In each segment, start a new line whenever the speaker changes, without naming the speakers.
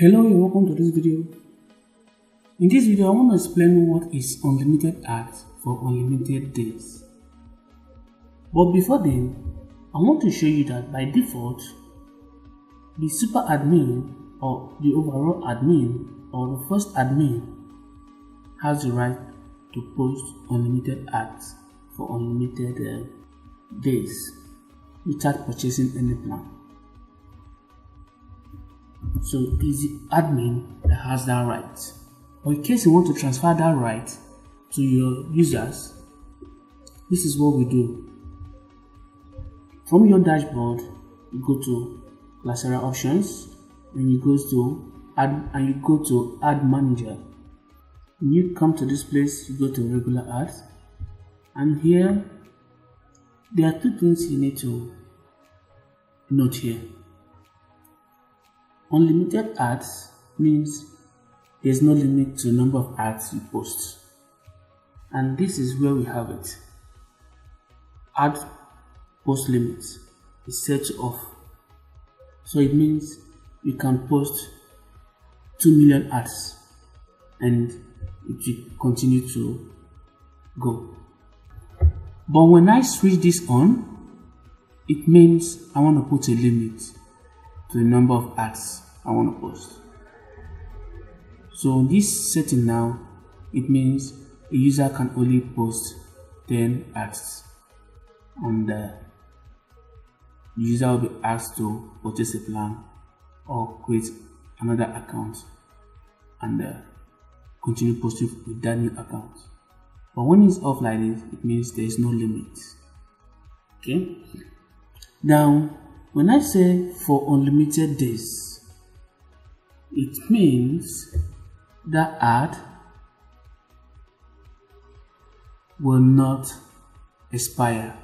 Hello and welcome to this video. In this video, I want to explain what is unlimited ads for unlimited days. But before then, I want to show you that by default, the super admin or the overall admin or the first admin has the right to post unlimited ads for unlimited days without purchasing any plan. So it's the admin that has that right. But in case you want to transfer that right to your users, this is what we do. From your dashboard, you go to LayerSlider options, and you go to Ad Manager. When you come to this place, you go to regular ads, and here there are two things you need to note here. Unlimited ads means there's no limit to the number of ads you post, and this is where we have it. Ad post limit is set to off, so it means you can post 2 million ads and it will continue to go. But when I switch this on, it means I want to put a limit to the number of ads I want to post. So this setting now, it means a user can only post 10 ads, and the user will be asked to purchase a plan or create another account and continue posting with that new account. But when it's off like this, it means there is no limit. Okay. Now, when I say for unlimited days, it means that ad will not expire,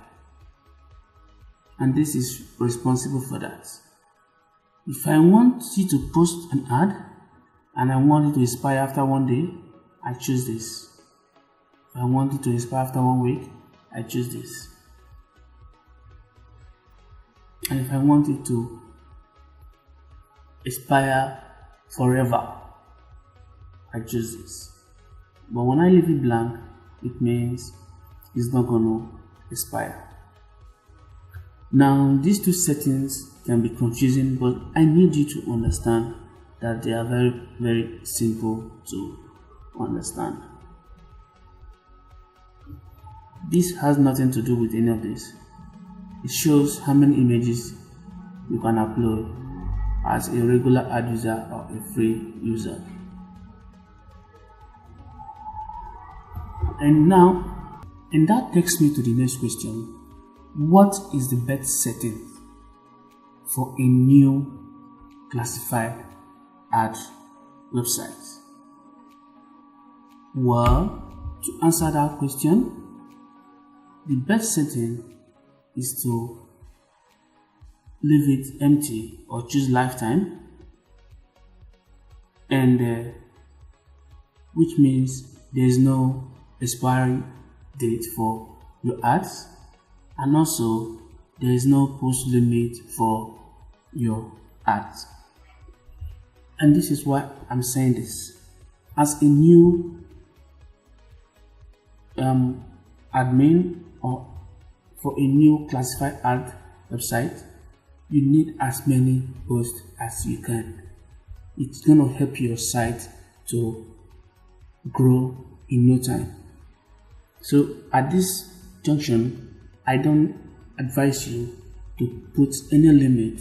and this is responsible for that. If I want you to post an ad and I want it to expire after 1 day, I choose this. If I want it to expire after 1 week, I choose this. And if I want it to expire forever, I choose this. But when I leave it blank, it means it's not going to expire. Now, these two settings can be confusing, but I need you to understand that they are very, very simple to understand. This has nothing to do with any of this. It shows how many images you can upload as a regular ad user or a free user. And now, and that takes me to the next question. What is the best setting for a new classified ad website? Well, to answer that question, the best setting is to leave it empty or choose lifetime, and which means there is no expiry date for your ads, and also there is no post limit for your ads. And this is why I'm saying this. As a new admin or for a new classified ad website, you need as many posts as you can. It's going to help your site to grow in no time. So at this junction, I don't advise you to put any limit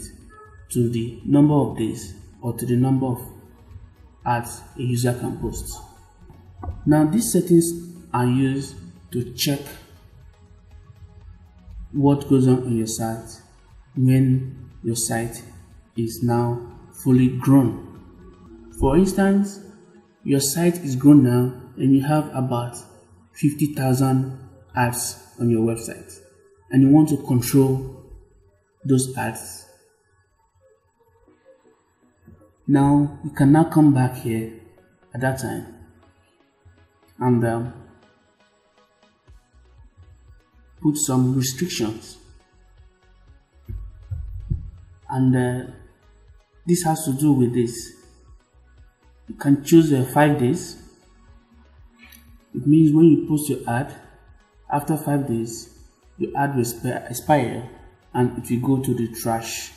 to the number of days or to the number of ads a user can post. Now, these settings are used to check what goes on your site when your site is now fully grown. For instance, your site is grown now and you have about 50,000 ads on your website, and you want to control those ads. Now you can now come back here at that time and put some restrictions, and this has to do with this. You can choose 5 days. It means when you post your ad, after 5 days, your ad will expire and it will go to the trash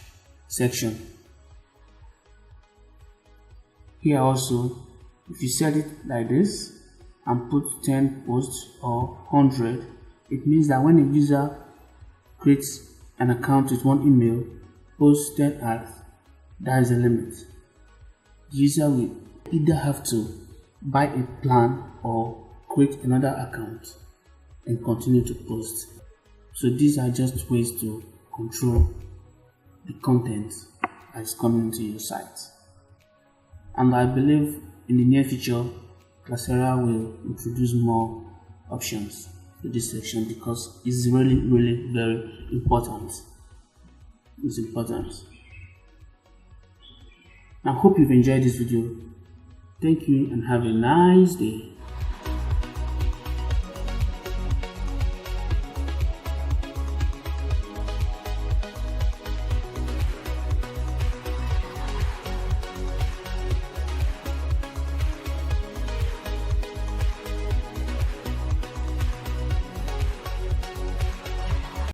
section. Here also, if you set it like this and put 10 posts or 100, it means that when a user creates an account with one email, posts 10 ads, that is the limit. The user will either have to buy a plan or create another account and continue to post. So these are just ways to control the content that is coming to your site. And I believe in the near future, Coursera will introduce more options to this section because it's really very important. It's important. I hope you've enjoyed this video. Thank you and have a nice day.